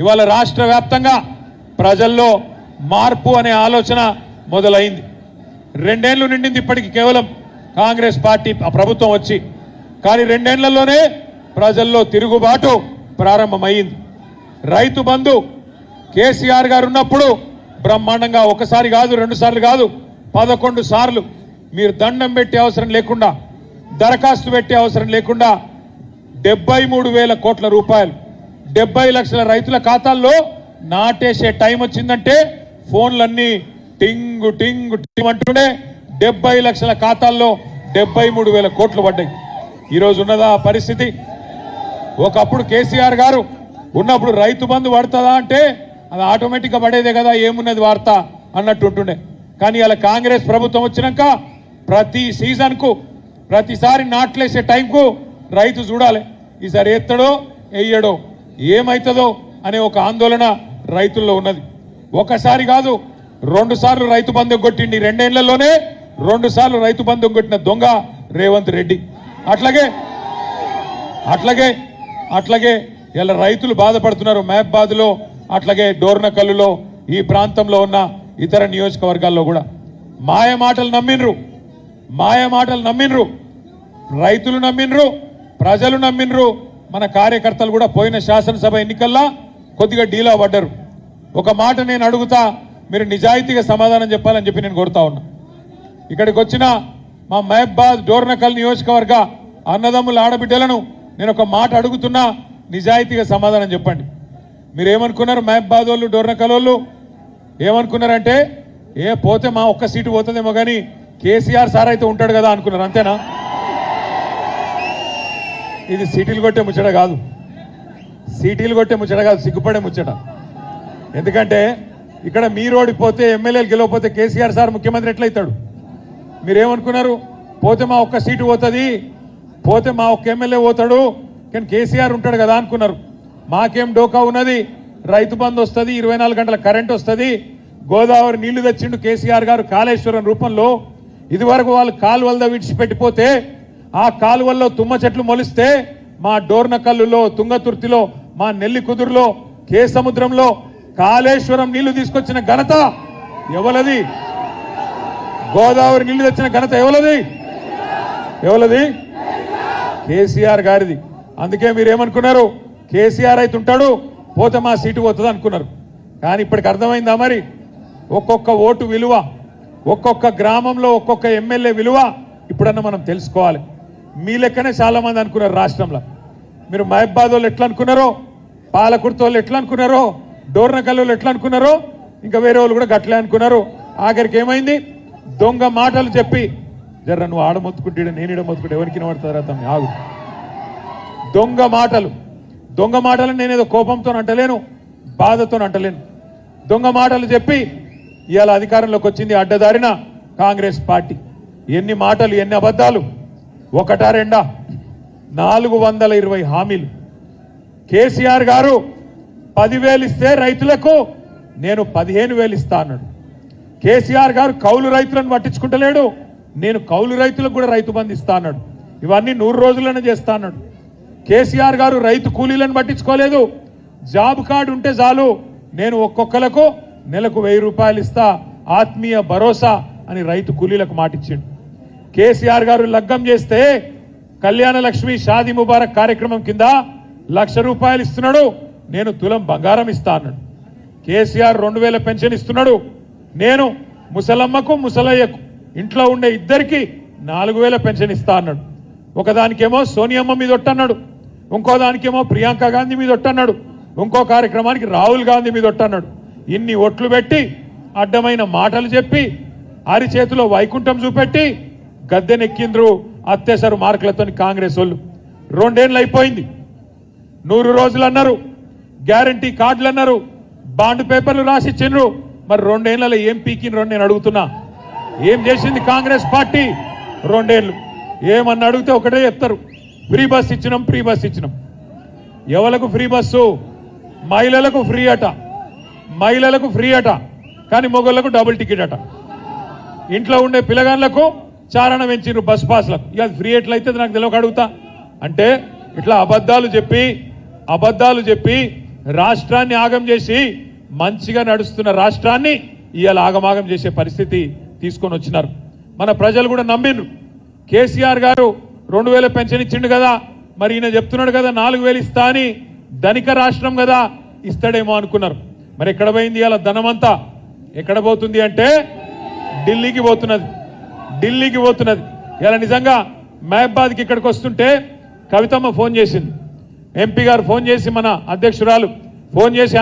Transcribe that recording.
ఇవాళ రాష్ట్ర వ్యాప్తంగా ప్రజల్లో మార్పు అనే ఆలోచన మొదలైంది. 2 ఏళ్లు నిండింది ఇప్పటికి కేవలం కాంగ్రెస్ పార్టీ ప్రభుత్వం వచ్చి. కానీ 2 ఏళ్లలోనే ప్రజల్లో తిరుగుబాటు ప్రారంభమైంది. రైతు బంధు కేసీఆర్ గారు ఉన్నప్పుడు బ్రహ్మాండంగా ఒకసారి కాదు 2 సార్లు కాదు 11 సార్లు మీరు దండం పెట్టే అవసరం లేకుండా, దరఖాస్తు పెట్టే అవసరం లేకుండా 73,000 కోట్ల రూపాయలు 70 లక్షల రైతుల ఖాతాల్లో నాటేసే టైం వచ్చిందంటే ఫోన్లన్నీ టింగు టింగు టింగ్ అంటూనే 70 లక్షల ఖాతాల్లో 73,000 కోట్లు పడ్డాయి. ఈరోజు ఉన్నదా పరిస్థితి? ఒకప్పుడు కేసీఆర్ గారు ఉన్నప్పుడు రైతు బంధు పడుతుందా అంటే అది ఆటోమేటిక్గా పడేదే కదా, ఏమున్నది వార్త అన్నట్టు ఉంటుండే. కానీ అలా కాంగ్రెస్ ప్రభుత్వం వచ్చినాక ప్రతి సీజన్కు ప్రతిసారి నాట్లేసే టైంకు రైతు చూడాలి, ఈసారి ఎత్తడో వేయడో ఏమవుతుందో అనే ఒక ఆందోళన రైతుల్లో ఉన్నది. ఒకసారి కాదు 2 సార్లు రైతు బంధు కొట్టిండి. 2 ఏళ్లలోనే 2 సార్లు రైతు బంధు కొట్టిన దొంగ రేవంత్ రెడ్డి. అట్లాగే ఇలా రైతులు బాధపడుతున్నారు మహబాద్లో, అట్లాగే డోర్నకల్లులో, ఈ ప్రాంతంలో ఉన్న ఇతర నియోజకవర్గాల్లో కూడా. మాయ మాటలు నమ్మిండ్రు, రైతులు నమ్మిండ్రు, ప్రజలు నమ్మిండ్రు. మన కార్యకర్తలు కూడా పోయిన శాసనసభ ఎన్నికల్లో కొద్దిగా డీలా పడ్డారు. ఒక మాట నేను అడుగుతా, మీరు నిజాయితీగా సమాధానం చెప్పాలని చెప్పి నేను కోరుతా ఉన్నా. ఇక్కడికి వచ్చిన మా మహబాద్ డోర్నకల్ నియోజకవర్గ అన్నదమ్ముల ఆడబిడ్డలను నేను ఒక మాట అడుగుతున్నా, నిజాయితీగా సమాధానం చెప్పండి. మీరేమనుకున్నారు? మహబాద్ వాళ్ళు డోర్నకల్ వాళ్ళు ఏమనుకున్నారంటే పోతే మా ఒక్క సీటు పోతుందేమో కానీ కేసీఆర్ సార్ అయితే ఉంటాడు కదా అనుకున్నారు, అంతేనా? ఇది సీటీలు కొట్టే ముచ్చట కాదు, సిగ్గుపడే ముచ్చట. ఎందుకంటే ఇక్కడ మీరు ఓడిపోతే, ఎమ్మెల్యేలు గెలవకపోతే కేసీఆర్ సార్ ముఖ్యమంత్రి ఎట్లయితాడు? మీరేమనుకున్నారు? పోతే మా ఒక్క సీటు పోతుంది, పోతే మా ఒక్క ఎమ్మెల్యే పోతాడు, కానీ కేసీఆర్ ఉంటాడు కదా అనుకున్నారు. మాకేం డోకా ఉన్నది, రైతు బంధు వస్తుంది, 24 గంటల కరెంట్ వస్తుంది, గోదావరి నీళ్లు తెచ్చిండు కేసీఆర్ గారు కాళేశ్వరం రూపంలో. ఇదివరకు వాళ్ళు కాలువల్లో విడిచిపెట్టిపోతే ఆ కాలువల్లో తుమ్మ చెట్లు మొలిస్తే మా డోర్నకల్లులో, తుంగతుర్తిలో, మా నెల్లికుదురులో, కేసముద్రంలో కాళేశ్వరం నీళ్లు తీసుకొచ్చిన ఘనత ఎవలది? గోదావరి నీళ్లు తెచ్చిన ఘనత ఎవలది? కేసీఆర్ గారిది. అందుకే మీరేమనుకున్నారు? కేసీఆర్ అయితే ఉంటాడు, పోతే మా సీటు పోతుంది అనుకున్నారు. కానీ ఇప్పటికి అర్థమైందా మరి? ఒక్కొక్క ఓటు విలువ, ఒక్కొక్క గ్రామంలో ఒక్కొక్క ఎమ్మెల్యే విలువ ఇప్పుడన్నా మనం తెలుసుకోవాలి. మీ లెక్కనే చాలా మంది అనుకున్నారు రాష్ట్రంలో. మీరు మహబాద్ వాళ్ళు ఎట్లా అనుకున్నారో, పాలకుర్తి వాళ్ళు ఎట్లా అనుకున్నారో, డోర్నకల్ వాళ్ళు ఎట్లా అనుకున్నారో, ఇంకా వేరే వాళ్ళు కూడా గట్లే అనుకున్నారు. ఆఖరికి ఏమైంది? దొంగ మాటలు చెప్పి, జర్ర నువ్వు ఆడ మొత్తుకుంటే నేను ఇడ మొత్తుకుంటే ఎవరికి వినబడతారా తమ్మి, ఆగు. దొంగ మాటలు నేనేదో కోపంతో అంటలేను, బాధతో అంటలేను. దొంగ మాటలు చెప్పి ఇవాళ అధికారంలోకి వచ్చింది అడ్డదారిన కాంగ్రెస్ పార్టీ. ఎన్ని మాటలు, ఎన్ని అబద్ధాలు! ఒకటా రెండా? 420 హామీలు. కేసీఆర్ గారు 10,000 ఇస్తే రైతులకు నేను 15,000 ఇస్తా అన్నాడు. కేసీఆర్ గారు కౌలు రైతులను పట్టించుకుంటలేడు, నేను కౌలు రైతులకు కూడా రైతు బంధు ఇస్తా అన్నాడు. ఇవన్నీ 100 రోజుల్లోనే చేస్తా అన్నాడు. కేసీఆర్ గారు రైతు కూలీలను పట్టించుకోలేదు. జాబ్ కార్డు ఉంటే చాలు, నేను ఒక్కొక్కలకు నెలకు 1000 రూపాయలు ఇస్తా, ఆత్మీయ భరోసా అని రైతు కూలీలకు మాటిచ్చిండు. కేసీఆర్ గారు లగ్గం చేస్తే కళ్యాణ లక్ష్మి షాదీ ముబారక్ కార్యక్రమం కింద 1,00,000 రూపాయలు ఇస్తున్నాడు, నేను తులం బంగారం ఇస్తా అన్నాడు. కేసీఆర్ 2,000 పెన్షన్ ఇస్తున్నాడు, నేను ముసలమ్మకు ముసలయ్యకు ఇంట్లో ఉండే ఇద్దరికి 4,000 పెన్షన్ ఇస్తా అన్నాడు. ఒకదానికేమో సోనియమ్మ మీద ఒట్టన్నాడు, ఇంకో దానికేమో ప్రియాంక గాంధీ మీద ఒట్టన్నాడు, ఇంకో కార్యక్రమానికి రాహుల్ గాంధీ మీద ఒట్టన్నాడు. ఇన్ని ఒట్లు పెట్టి, అడ్డమైన మాటలు చెప్పి, అరిచేతిలో వైకుంఠం చూపెట్టి గద్దెనెక్కిండ్రు అత్యవసర మార్కులతో కాంగ్రెస్ వాళ్ళు. 2 ఏళ్ళు అయిపోయింది. 100 రోజులు అన్నారు, గ్యారంటీ కార్డులు అన్నారు, బాండ్ పేపర్లు రాసిచ్చిండ్రు. మరి 2 ఏళ్లలో ఏం పీకిండ్రు అని నేను అడుగుతున్నా. ఏం చేసింది కాంగ్రెస్ పార్టీ? 2 ఏళ్ళు. ఏమన్నా అడిగితే ఒకటే చెప్తారు, ఫ్రీ బస్ ఇచ్చినాం. ఎవలకు ఫ్రీ బస్సు? మహిళలకు ఫ్రీ అట, కానీ మొగోళ్లకు డబుల్ టికెట్ అట. ఇంట్లో ఉండే పిల్లగాళ్లకు చారణ పెంచిరు బస్ పాస్లకు. ఇక ఫ్రీ ఎట్లయితే నాకు తెలియక అడుగుతా. అంటే ఇట్లా అబద్ధాలు చెప్పి రాష్ట్రాన్ని ఆగం చేసి మంచిగా నడుస్తున్న రాష్ట్రాన్ని ఇవాళ ఆగమాగం చేసే పరిస్థితి తీసుకొని వచ్చినారు. మన ప్రజలు కూడా నమ్మిండ్రు. కేసీఆర్ గారు 2000 పెన్షన్ ఇచ్చిండు కదా, మరి ఈయన చెప్తున్నాడు కదా 4000 ఇస్తా అని, ధనిక రాష్ట్రం కదా ఇస్తాడేమో అనుకున్నారు. మరి ఎక్కడ పోయింది ఇవాళ ధనమంతా? ఎక్కడ పోతుంది అంటే ఢిల్లీకి పోతున్నది. ఢిల్లీకి పోతున్నది. ఇలా నిజంగా మహబాద్కి ఇక్కడికి వస్తుంటే కవితమ్మ ఫోన్ చేసింది, ఎంపీ గారు ఫోన్ చేసి, మన అధ్యక్షురాలు ఫోన్ చేసి